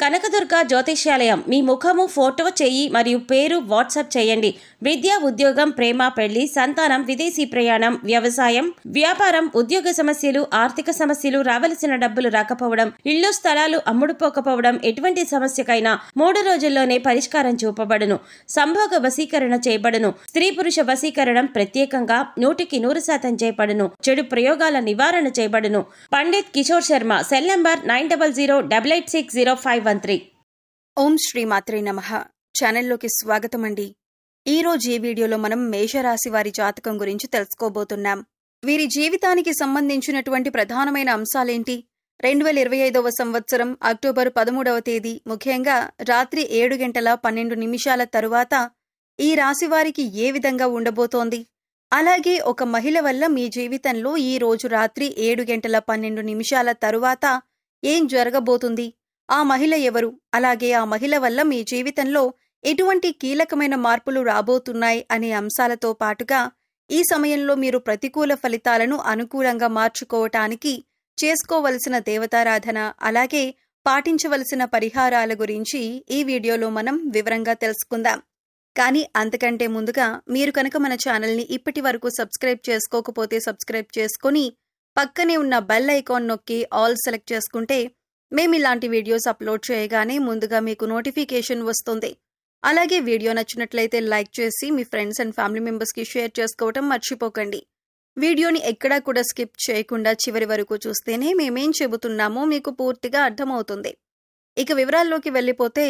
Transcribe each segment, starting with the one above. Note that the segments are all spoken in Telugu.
కనకదుర్గ జ్యోతిష్యాలయం మీ ముఖము, ఫోటో, చెయ్యి మరియు పేరు వాట్సాప్ చేయండి. విద్య, ఉద్యోగం, ప్రేమ, పెళ్లి, సంతానం, విదేశీ ప్రయాణం, వ్యవసాయం, వ్యాపారం, ఉద్యోగ సమస్యలు, ఆర్థిక సమస్యలు, రావలసిన డబ్బులు రాకపోవడం, ఇళ్ళు స్థలాలు అమ్ముడుపోకపోవడం, ఎటువంటి సమస్యకైనా 3 రోజుల్లోనే పరిష్కారం చూపబడును. సంభోగ వశీకరణ చేయబడును. స్త్రీ పురుష వశీకరణం ప్రత్యేకంగా 100% చేయబడును. చెడు ప్రయోగాల నివారణ చేయబడును. పండిత్ కిషోర్ శర్మ. Cell number 9008860513. ఓం శ్రీ మాత్రే నమః. ఛానల్లోకి స్వాగతం అండి. ఈరోజు ఈ వీడియోలో మనం మేషరాశి వారి జాతకం గురించి తెలుసుకోబోతున్నాం. వీరి జీవితానికి సంబంధించినటువంటి ప్రధానమైన అంశాలేంటి? 2025వ సంవత్సరం అక్టోబర్ 13వ తేదీ ముఖ్యంగా రాత్రి 7:12 తరువాత ఈ రాశి వారికి ఏ విధంగా ఉండబోతోంది? అలాగే ఒక మహిళ వల్ల మీ జీవితంలో ఈ రోజు రాత్రి 7:12 తరువాత ఏం జరగబోతుంది? ఆ మహిళ ఎవరు? అలాగే ఆ మహిళ వల్ల మీ జీవితంలో ఎటువంటి కీలకమైన మార్పులు రాబోతున్నాయి అనే అంశాలతో పాటుగా ఈ సమయంలో మీరు ప్రతికూల ఫలితాలను అనుకూలంగా మార్చుకోవటానికి చేసుకోవలసిన దేవతారాధన, అలాగే పాటించవలసిన పరిహారాల గురించి ఈ వీడియోలో మనం వివరంగా తెలుసుకుందాం. కానీ అంతకంటే ముందుగా మీరు కనుక మన ఛానల్ని ఇప్పటి వరకు సబ్స్క్రైబ్ చేసుకోకపోతే సబ్స్క్రైబ్ చేసుకుని పక్కనే ఉన్న బెల్ ఐకాన్ నొక్కి ఆల్ సెలెక్ట్ చేసుకుంటే మేము ఇలాంటి వీడియోస్ అప్లోడ్ చేయగానే ముందుగా మీకు నోటిఫికేషన్ వస్తుంది. అలాగే వీడియో నచ్చినట్లయితే లైక్ చేసి మీ ఫ్రెండ్స్ అండ్ ఫ్యామిలీ మెంబర్స్కి షేర్ చేసుకోవటం మర్చిపోకండి. వీడియోని ఎక్కడా కూడా స్కిప్ చేయకుండా చివరి వరకు చూస్తేనే మేమేం చెబుతున్నామో మీకు పూర్తిగా అర్థమవుతుంది. ఇక వివరాల్లోకి వెళ్ళిపోతే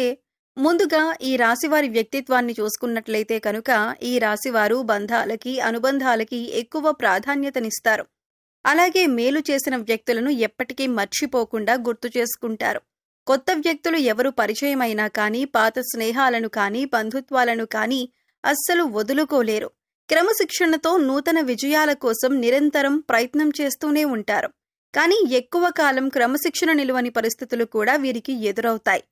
ముందుగా ఈ రాశివారి వ్యక్తిత్వాన్ని చూసుకున్నట్లయితే కనుక ఈ రాశివారు బంధాలకి, అనుబంధాలకి ఎక్కువ ప్రాధాన్యతనిస్తారు. అలాగే మేలు చేసిన వ్యక్తులను ఎప్పటికీ మర్చిపోకుండా గుర్తు చేసుకుంటారు. కొత్త వ్యక్తులు ఎవరు పరిచయమైనా కానీ, పాత స్నేహాలను కానీ, బంధుత్వాలను కానీ అస్సలు వదులుకోలేరు. క్రమశిక్షణతో నూతన విజయాల కోసం నిరంతరం ప్రయత్నం చేస్తూనే ఉంటారు. కానీ ఎక్కువ కాలం క్రమశిక్షణ నిలువని పరిస్థితులు కూడా వీరికి ఎదురవుతాయి.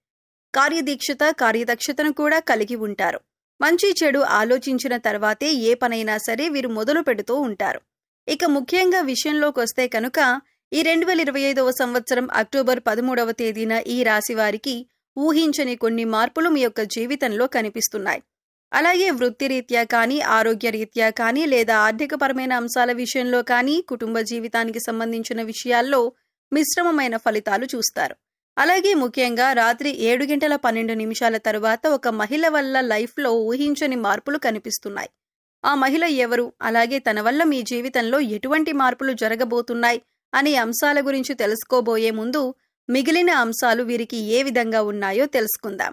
కార్యదీక్షత, కార్యదక్షతను కూడా కలిగి ఉంటారు. మంచి చెడు ఆలోచించిన తర్వాతే ఏ పనైనా సరే వీరు మొదలు పెడుతూ ఉంటారు. ఇక ముఖ్యంగా విషయంలోకి వస్తే కనుక ఈ 2025వ సంవత్సరం అక్టోబర్ 13వ తేదీన ఈ రాశి వారికి ఊహించని కొన్ని మార్పులు మీ యొక్క జీవితంలో కనిపిస్తున్నాయి. అలాగే వృత్తిరీత్యా కానీ, ఆరోగ్య రీత్యా కానీ, లేదా ఆర్థికపరమైన అంశాల విషయంలో కానీ, కుటుంబ జీవితానికి సంబంధించిన విషయాల్లో మిశ్రమమైన ఫలితాలు చూస్తారు. అలాగే ముఖ్యంగా రాత్రి 7:12 తరువాత ఒక మహిళ వల్ల లైఫ్లో ఊహించని మార్పులు కనిపిస్తున్నాయి. ఆ మహిళ ఎవరు? అలాగే తన వల్ల మీ జీవితంలో ఎటువంటి మార్పులు జరగబోతున్నాయి అనే అంశాల గురించి తెలుసుకోబోయే ముందు మిగిలిన అంశాలు వీరికి ఏ విధంగా ఉన్నాయో తెలుసుకుందాం.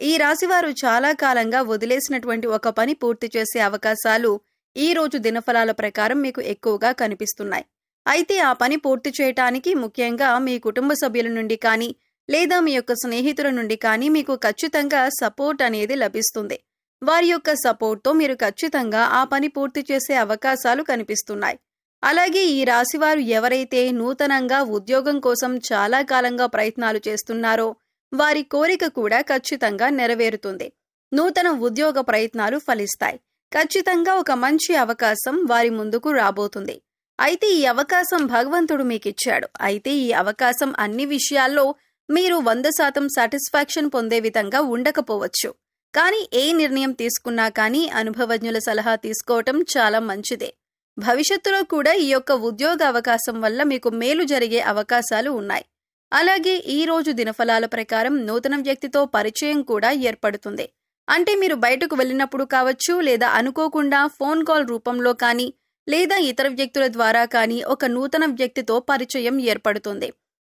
ఈ రాశివారు చాలా కాలంగా వదిలేసినటువంటి ఒక పని పూర్తి చేసే అవకాశాలు ఈ రోజు దినఫలాల ప్రకారం మీకు ఎక్కువగా కనిపిస్తున్నాయి. అయితే ఆ పని పూర్తి చేయటానికి ముఖ్యంగా మీ కుటుంబ సభ్యుల నుండి కానీ, లేదా మీ యొక్క స్నేహితుల నుండి కానీ మీకు ఖచ్చితంగా సపోర్ట్ అనేది లభిస్తుంది. వారి యొక్క సపోర్ట్తో మీరు ఖచ్చితంగా ఆ పని పూర్తి చేసే అవకాశాలు కనిపిస్తున్నాయి. అలాగే ఈ రాశివారు ఎవరైతే నూతనంగా ఉద్యోగం కోసం చాలా కాలంగా ప్రయత్నాలు చేస్తున్నారో వారి కోరిక కూడా ఖచ్చితంగా నెరవేరుతుంది. నూతన ఉద్యోగ ప్రయత్నాలు ఫలిస్తాయి. ఖచ్చితంగా ఒక మంచి అవకాశం వారి ముందుకు రాబోతుంది. అయితే ఈ అవకాశం భగవంతుడు మీకిచ్చాడు. అయితే ఈ అవకాశం అన్ని విషయాల్లో మీరు 100% సాటిస్ఫాక్షన్ పొందే విధంగా ఉండకపోవచ్చు. కానీ ఏ నిర్ణయం తీసుకున్నా కానీ అనుభవజ్ఞుల సలహా తీసుకోవటం చాలా మంచిదే. భవిష్యత్తులో కూడా ఈ యొక్క ఉద్యోగ అవకాశం వల్ల మీకు మేలు జరిగే అవకాశాలు ఉన్నాయి. అలాగే ఈ రోజు దినఫలాల ప్రకారం నూతన వ్యక్తితో పరిచయం కూడా ఏర్పడుతుంది. అంటే మీరు బయటకు వెళ్ళినప్పుడు కావచ్చు, లేదా అనుకోకుండా ఫోన్ కాల్ రూపంలో కానీ, లేదా ఇతర వ్యక్తుల ద్వారా కానీ ఒక నూతన వ్యక్తితో పరిచయం ఏర్పడుతుంది.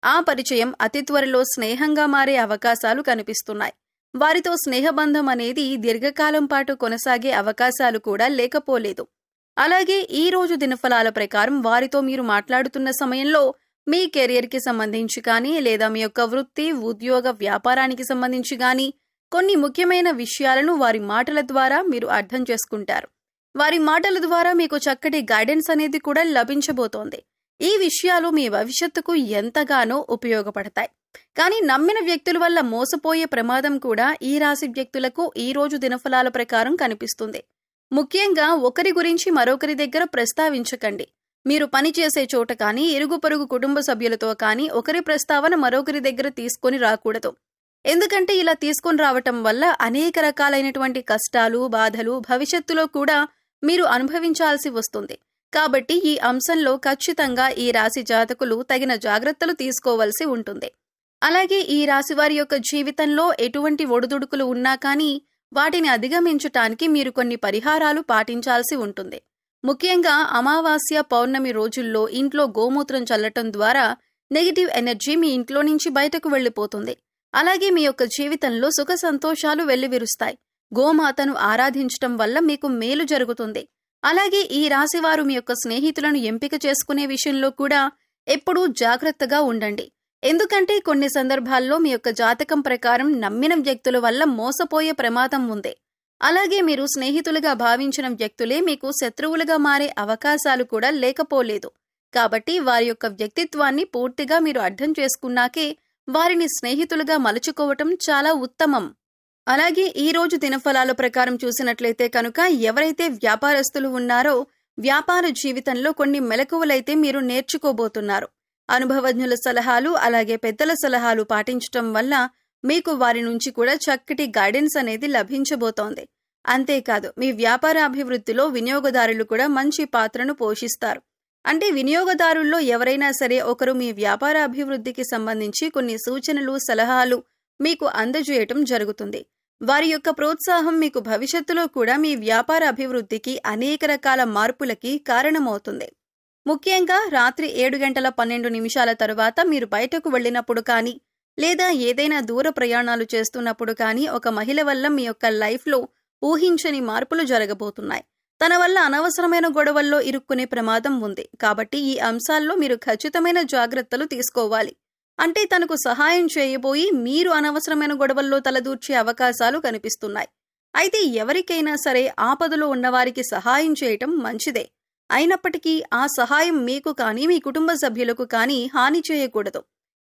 ఆ పరిచయం అతి త్వరలో స్నేహంగా మారే అవకాశాలు కనిపిస్తున్నాయి. వారితో స్నేహబంధం అనేది దీర్ఘకాలం పాటు కొనసాగే అవకాశాలు కూడా లేకపోలేదు. అలాగే ఈ రోజు దినఫలాల ప్రకారం వారితో మీరు మాట్లాడుతున్న సమయంలో మీ కెరియర్కి సంబంధించి కానీ, లేదా మీ యొక్క వృత్తి, ఉద్యోగ, వ్యాపారానికి సంబంధించి కానీ కొన్ని ముఖ్యమైన విషయాలను వారి మాటల ద్వారా మీరు అర్థం చేసుకుంటారు. వారి మాటల ద్వారా మీకు చక్కటి గైడెన్స్ అనేది కూడా లభించబోతోంది. ఈ విషయాలు మీ భవిష్యత్తుకు ఎంతగానో ఉపయోగపడతాయి. కానీ నమ్మిన వ్యక్తుల వల్ల మోసపోయే ప్రమాదం కూడా ఈ రాశి వ్యక్తులకు ఈ రోజు దినఫలాల ప్రకారం కనిపిస్తుంది. ముఖ్యంగా ఒకరి గురించి మరొకరి దగ్గర ప్రస్తావించకండి. మీరు పనిచేసే చోట కానీ, ఇరుగు పొరుగు కుటుంబ సభ్యులతో కానీ ఒకరి ప్రస్తావన మరొకరి దగ్గర తీసుకొని రాకూడదు. ఎందుకంటే ఇలా తీసుకొని రావటం వల్ల అనేక రకాలైనటువంటి కష్టాలు, బాధలు భవిష్యత్తులో కూడా మీరు అనుభవించాల్సి వస్తుంది. కాబట్టి ఈ అంశంలో ఖచ్చితంగా ఈ రాశి జాతకులు తగిన జాగ్రత్తలు తీసుకోవాల్సి ఉంటుంది. అలాగే ఈ రాశివారి యొక్క జీవితంలో ఎటువంటి ఒడిదుడుకులు ఉన్నా కానీ వాటిని అధిగమించటానికి మీరు కొన్ని పరిహారాలు పాటించాల్సి ఉంటుంది. ముఖ్యంగా అమావాస్య, పౌర్ణమి రోజుల్లో ఇంట్లో గోమూత్రం చల్లటం ద్వారా నెగిటివ్ ఎనర్జీ మీ ఇంట్లో నుంచి బయటకు వెళ్లిపోతుంది. అలాగే మీ యొక్క జీవితంలో సుఖ సంతోషాలు వెల్లివిరుస్తాయి. గోమాతను ఆరాధించటం వల్ల మీకు మేలు జరుగుతుంది. అలాగే ఈ రాశివారు మీ యొక్క స్నేహితులను ఎంపిక చేసుకునే విషయంలో కూడా ఎప్పుడూ జాగ్రత్తగా ఉండండి. ఎందుకంటే కొన్ని సందర్భాల్లో మీ యొక్క జాతకం ప్రకారం నమ్మిన వ్యక్తుల వల్ల మోసపోయే ప్రమాదం ఉంది. అలాగే మీరు స్నేహితులుగా భావించిన వ్యక్తులే మీకు శత్రువులుగా మారే అవకాశాలు కూడా లేకపోలేదు. కాబట్టి వారి యొక్క వ్యక్తిత్వాన్ని పూర్తిగా మీరు అర్థం చేసుకున్నాకే వారిని స్నేహితులుగా మలుచుకోవటం చాలా ఉత్తమం. అలాగే ఈ రోజు దినఫలాల ప్రకారం చూసినట్లయితే కనుక ఎవరైతే వ్యాపారస్తులు ఉన్నారో వ్యాపార జీవితంలో కొన్ని మెలకువలైతే మీరు నేర్చుకోబోతున్నారు. అనుభవజ్ఞుల సలహాలు అలాగే పెద్దల సలహాలు పాటించటం వల్ల మీకు వారి నుంచి కూడా చక్కటి గైడెన్స్ అనేది లభించబోతోంది. అంతేకాదు మీ వ్యాపార అభివృద్ధిలో వినియోగదారులు కూడా మంచి పాత్రను పోషిస్తారు. అంటే వినియోగదారుల్లో ఎవరైనా సరే ఒకరు మీ వ్యాపార అభివృద్ధికి సంబంధించి కొన్ని సూచనలు, సలహాలు మీకు అందజేయటం జరుగుతుంది. వారి యొక్క ప్రోత్సాహం మీకు భవిష్యత్తులో కూడా మీ వ్యాపార అభివృద్ధికి అనేక రకాల మార్పులకి కారణమవుతుంది. ముఖ్యంగా రాత్రి 7:12 తరువాత మీరు బయటకు వెళ్ళినప్పుడు కానీ లేదా ఏదైనా దూర ప్రయాణాలు చేస్తున్నప్పుడు కానీ ఒక మహిళ వల్ల మీ యొక్క లైఫ్లో ఊహించని మార్పులు జరగబోతున్నాయి. తన వల్ల అనవసరమైన గొడవల్లో ఇరుక్కునే ప్రమాదం ఉంది. కాబట్టి ఈ అంశాల్లో మీరు ఖచ్చితమైన జాగ్రత్తలు తీసుకోవాలి. అంటే తనకు సహాయం చేయబోయి మీరు అనవసరమైన గొడవల్లో తలదూర్చే అవకాశాలు కనిపిస్తున్నాయి. అయితే ఎవరికైనా సరే ఆపదలో ఉన్నవారికి సహాయం చేయటం మంచిదే. అయినప్పటికీ ఆ సహాయం మీకు కానీ మీ కుటుంబ సభ్యులకు కానీ హాని చేయకూడదు.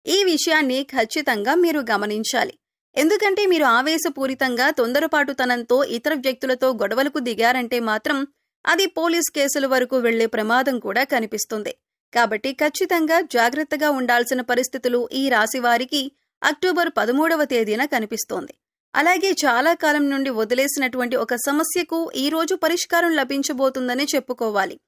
ఈ విషయాన్ని ఖచ్చితంగా మీరు గమనించాలి. ఎందుకంటే మీరు ఆవేశపూరితంగా తొందరపాటుతనంతో ఇతర వ్యక్తులతో గొడవలకు దిగారంటే మాత్రం అది పోలీస్ కేసుల వరకు వెళ్లే ప్రమాదం కూడా కనిపిస్తుంది. కాబట్టి ఖచ్చితంగా జాగ్రత్తగా ఉండాల్సిన పరిస్థితులు ఈ రాశివారికి అక్టోబర్ 13వ కనిపిస్తోంది. అలాగే చాలా కాలం నుండి వదిలేసినటువంటి ఒక సమస్యకు ఈ రోజు పరిష్కారం లభించబోతుందని చెప్పుకోవాలి.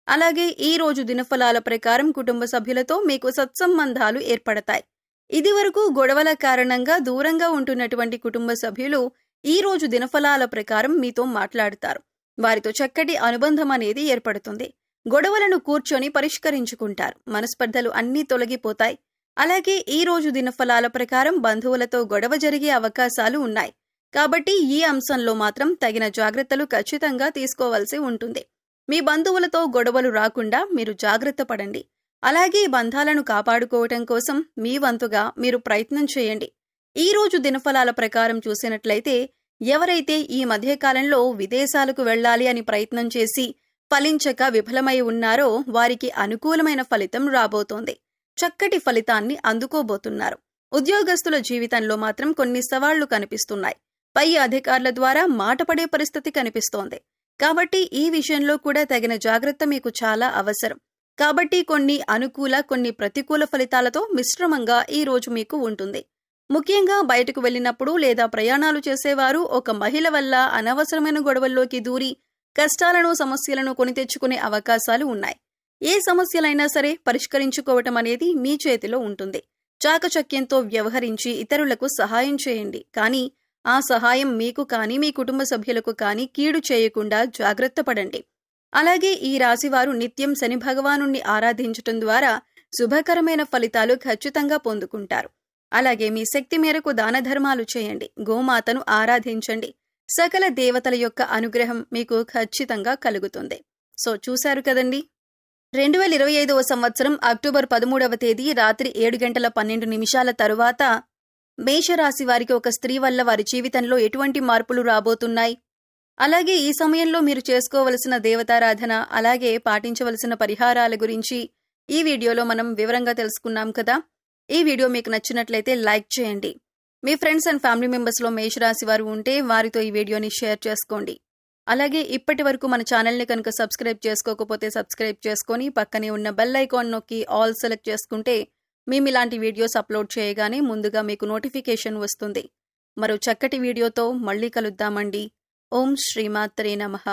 అలాగే ఈ రోజు దినఫలాల ప్రకారం కుటుంబ సభ్యులతో మీకు సత్సంబంధాలు ఏర్పడతాయి. ఇదివరకు గొడవల కారణంగా దూరంగా ఉంటున్నటువంటి కుటుంబ సభ్యులు ఈ రోజు దినఫలాల ప్రకారం మీతో మాట్లాడతారు. వారితో చక్కటి అనుబంధం అనేది ఏర్పడుతుంది. గొడవలను కూర్చొని పరిష్కరించుకుంటారు. మనస్పర్ధలు అన్నీ తొలగిపోతాయి. అలాగే ఈ రోజు దినఫలాల ప్రకారం బంధువులతో గొడవ జరిగే అవకాశాలు ఉన్నాయి. కాబట్టి ఈ అంశంలో మాత్రం తగిన జాగ్రత్తలు ఖచ్చితంగా తీసుకోవాల్సి ఉంటుంది. మీ బంధువులతో గొడవలు రాకుండా మీరు జాగ్రత్త పడండి. అలాగే బంధాలను కాపాడుకోవటం కోసం మీ వంతుగా మీరు ప్రయత్నం చేయండి. ఈ రోజు దినఫలాల ప్రకారం చూసినట్లయితే ఎవరైతే ఈ మధ్యకాలంలో విదేశాలకు వెళ్లాలి అని ప్రయత్నం చేసి ఫలించక విఫలమై ఉన్నారో వారికి అనుకూలమైన ఫలితం రాబోతోంది. చక్కటి ఫలితాన్ని అందుకోబోతున్నారు. ఉద్యోగస్తుల జీవితంలో మాత్రం కొన్ని సవాళ్లు కనిపిస్తున్నాయి. పై అధికారుల ద్వారా మాటపడే పరిస్థితి కనిపిస్తోంది. కాబట్టి ఈ విషయంలో కూడా తగిన జాగ్రత్త మీకు చాలా అవసరం. కాబట్టి కొన్ని అనుకూల, కొన్ని ప్రతికూల ఫలితాలతో మిశ్రమంగా ఈ రోజు మీకు ఉంటుంది. ముఖ్యంగా బయటకు వెళ్ళినప్పుడు లేదా ప్రయాణాలు చేసేవారు ఒక మహిళ వల్ల అనవసరమైన గొడవల్లోకి దూరి కష్టాలను, సమస్యలను కొని తెచ్చుకునే అవకాశాలు ఉన్నాయి. ఏ సమస్యలైనా సరే పరిష్కరించుకోవటం అనేది మీ చేతిలో ఉంటుంది. చాకచక్యంతో వ్యవహరించి ఇతరులకు సహాయం చేయండి. కానీ ఆ సహాయం మీకు కానీ మీ కుటుంబ సభ్యులకు కానీ కీడు చేయకుండా జాగ్రత్త పడండి. అలాగే ఈ రాశివారు నిత్యం శని భగవానుణ్ణి ఆరాధించటం ద్వారా శుభకరమైన ఫలితాలు ఖచ్చితంగా పొందుకుంటారు. అలాగే మీ శక్తి మేరకు దాన ధర్మాలు చేయండి. గోమాతను ఆరాధించండి. సకల దేవతల యొక్క అనుగ్రహం మీకు ఖచ్చితంగా కలుగుతుంది. సో చూశారు కదండి, 2025వ సంవత్సరం అక్టోబర్ 13వ రాత్రి 7:12 తరువాత మేషరాశి వారికి ఒక స్త్రీ వల్ల వారి జీవితంలో ఎటువంటి మార్పులు రాబోతున్నాయి, అలాగే ఈ సమయంలో మీరు చేసుకోవలసిన దేవతారాధన, అలాగే పాటించవలసిన పరిహారాల గురించి ఈ వీడియోలో మనం వివరంగా తెలుసుకున్నాం కదా. ఈ వీడియో మీకు నచ్చినట్లయితే లైక్ చేయండి. మీ ఫ్రెండ్స్ అండ్ ఫ్యామిలీ మెంబర్స్లో మేషరాశి వారు ఉంటే వారితో ఈ వీడియోని షేర్ చేసుకోండి. అలాగే ఇప్పటి వరకు మన ఛానల్ని కనుక సబ్స్క్రైబ్ చేసుకోకపోతే సబ్స్క్రైబ్ చేసుకొని పక్కనే ఉన్న బెల్ ఐకాన్ నొక్కి ఆల్ సెలెక్ట్ చేసుకుంటే మేమిలాంటి వీడియోస్ అప్లోడ్ చేయగానే ముందుగా మీకు నోటిఫికేషన్ వస్తుంది. మరో చక్కటి వీడియోతో మళ్ళీ కలుద్దామండి. ఓం శ్రీమాత్రే నమః.